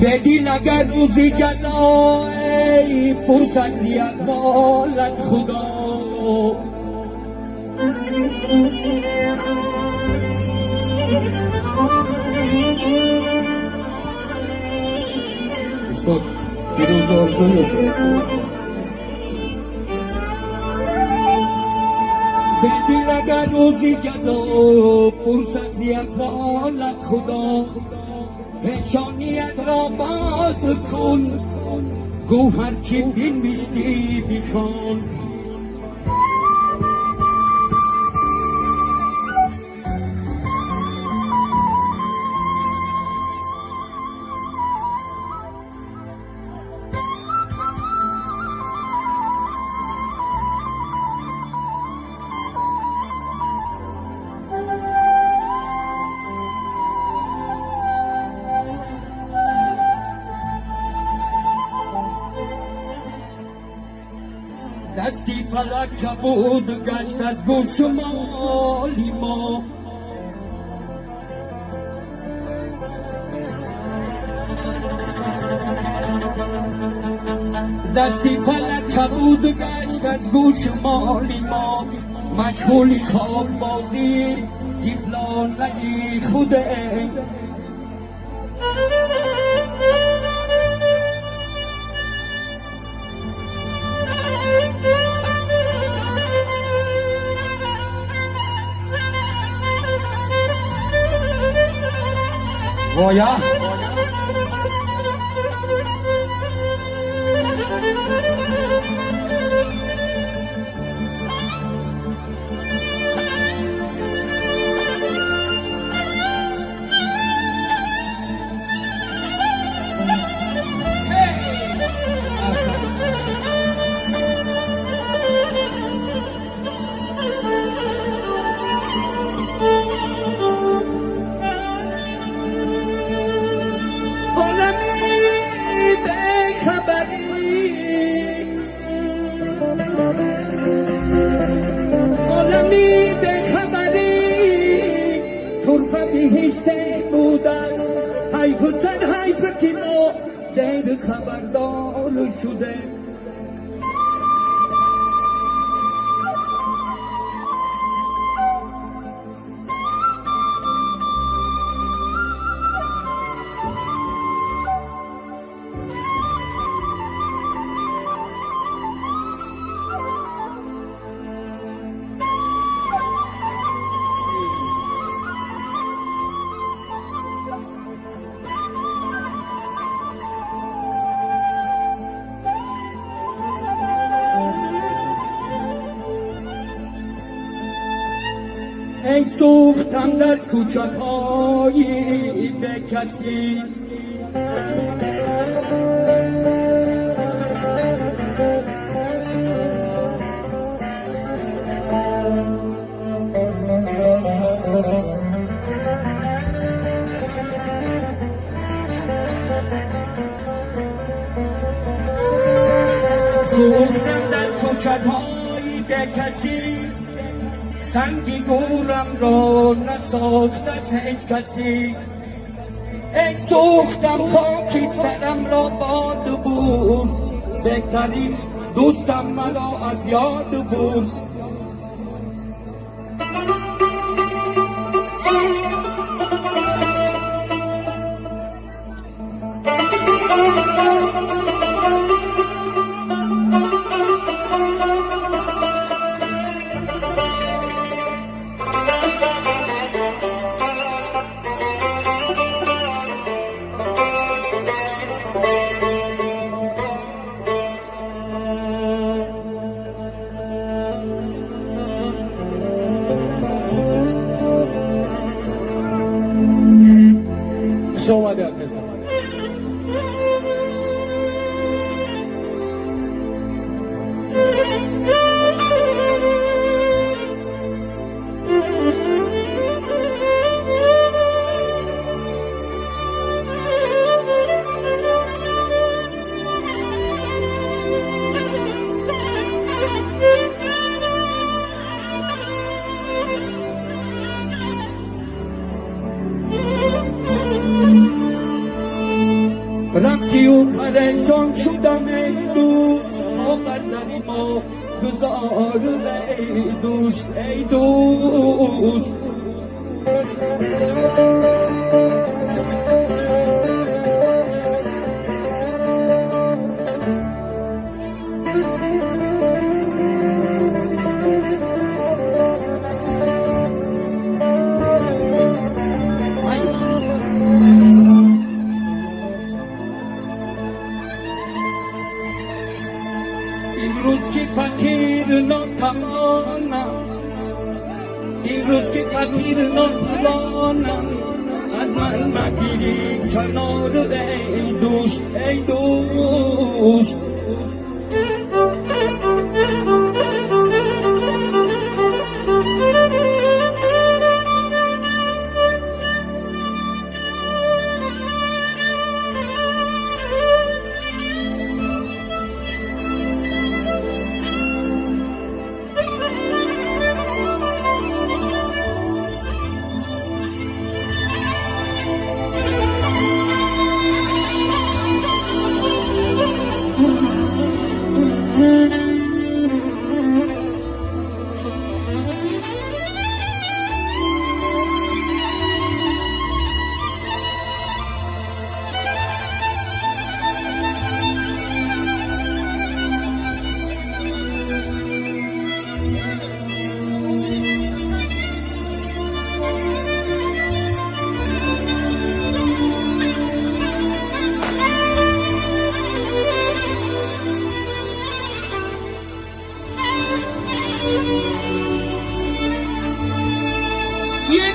بدین اگر روزی جزای فرصتی از مالت خدا استاد فیروز آرزوی بدین اگر روزی جزا فرصتی از مالت خدا پیشانیت را باز کن گو هرچی بین بیشتی بیخوان دستی فلک کبود گشت از گوش مالی ما دستی فلک کبود گشت از گوش مالی ما مشغولی خواب بازی دیفلان لگی خوده وایا طرفه بهشته بود است حیف و صد حیف که ما دیر خبردار شده ای سوختم در کوچه‌های به کسی سوختم در کوچه‌های به کسی سنگی گورم را نساخت از هیچ کسی ای سوختم خاکسترم را باد بود بهترین دوستم مرا از یاد بود رفتی و پریشان شدم ای دوست تا برداریم و گذار ای دوست ای دوست امروز که فقیر ناتوانم امروز که فقیر ناتوانم از من مگیری کنار ای دوست ای دوست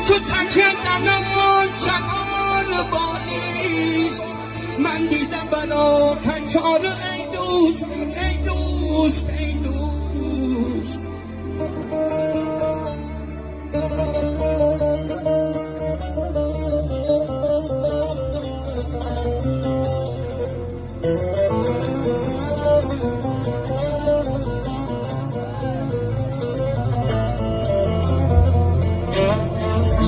تو تکه ننمون چهار بالیش من دیدم برا کنچار ای دوست ای دوست ای دوست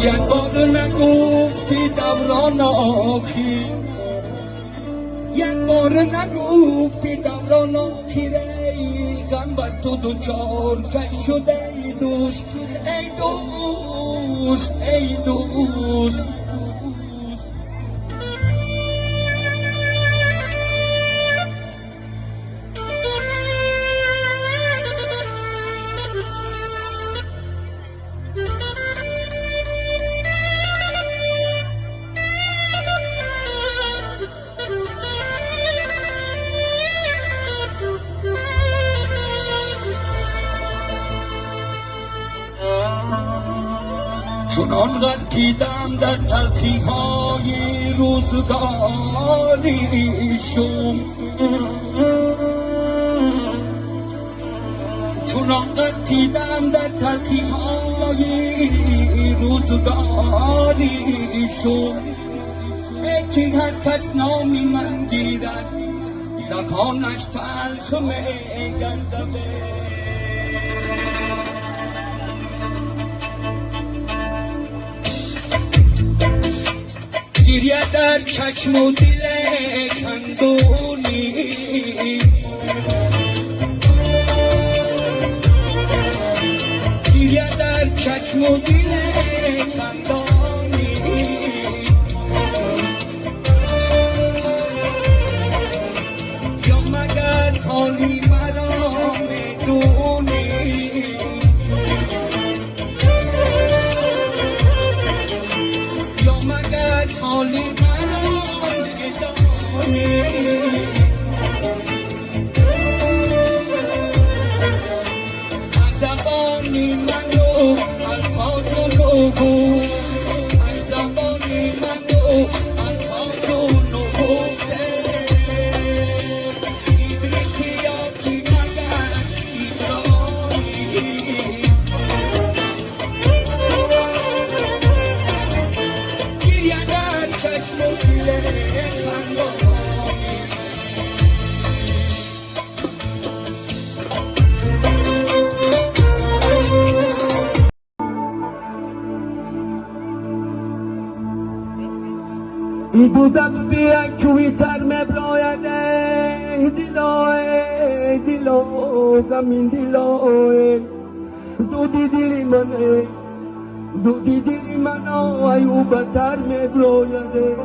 یک بار نگفتی دوران آخی یک بار نگفتی دوران آخی ای غم بر تو دوچار کی شده ای دوست ای دوست ای دوست چنان غرقیدم در تلخی های روزگاری شم چنان غرقیدم در تلخی های روزگاری شم یکی هر کس نامی من گیرد دهانش تلخ می گردد گریه در چشم و دل کندونی گریه در چشم و دل کندونی یا مگر حالی مرا میدونی یا مگر حالی مرا میدونی از زبانی منو الفاظ نگو از زبانی منو الفاظ نگفته ایدریکیاتی مگر ایدرانی گریه در چشم و دل خندانی ای بودم بیا کویتر مبرایده دیلا غمین دیلا دودی دیلی منه دودی دیلی منو ایوبتر مبرایده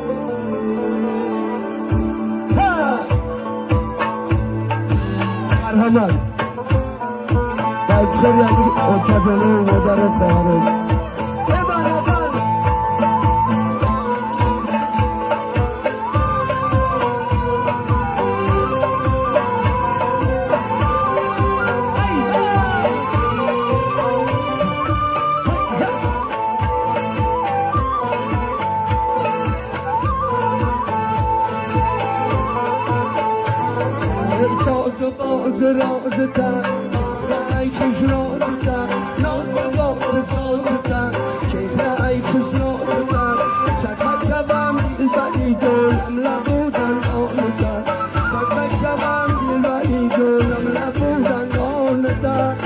مرحبا بچه یعنی اوچه مادر فهرست ساز و باز رازتن چهره خوش رازتن ناز و باز سازتن چهره خوش رازتن سکت شوم دلبری دولم لبودن آنتن سکت شوم دلبری دولم لبودن آنتن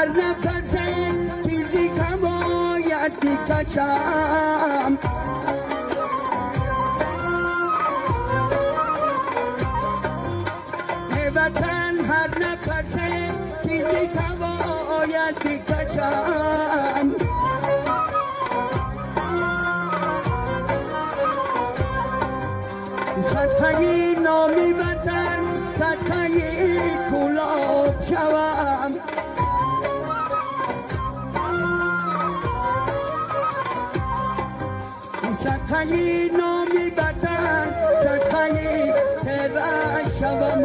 هر نفس چیزی که باید بکشم وطن هر نفس چیزی که باید بکشم ستایی نامی وطن ستایی کلاب شوم ستایی نامی بدن ستایی ترک شوم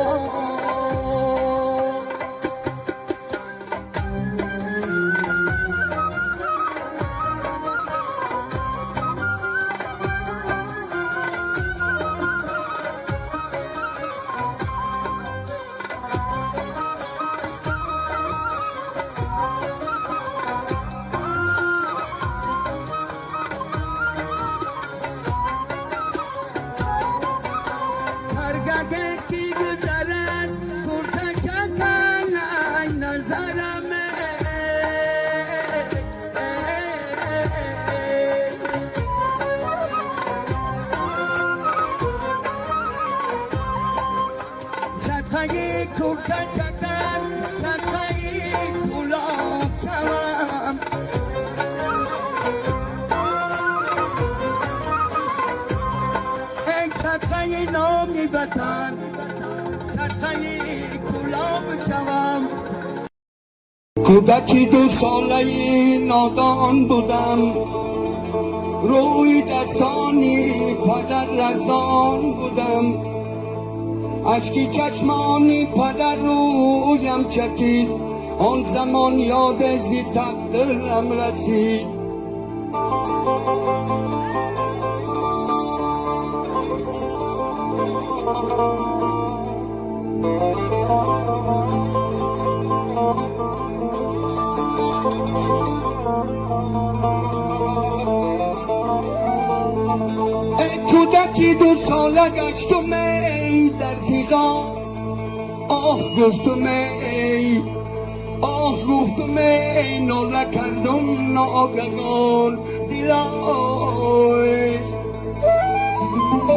کی گذرد کرده چکن نظرمه ستایی کرده چکن ستایی کلاب شوم ای ستایی نامی وطن ستایی کلاب شوم کودکی 2 ساله نادان بودم روی دستانی پدر رزان بودم اشکی چشمانی پدر رویم چکید آن زمان یاد زی تقدیرم رسید کودکی 2 ساله گشتم ای در فیضا آه گفتم ای آه گفتم ای ناله کردم ناگهان دلا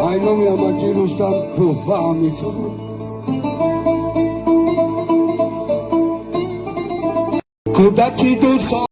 اینا میامد چی روشتم تو فهمی کودکی 2 ساله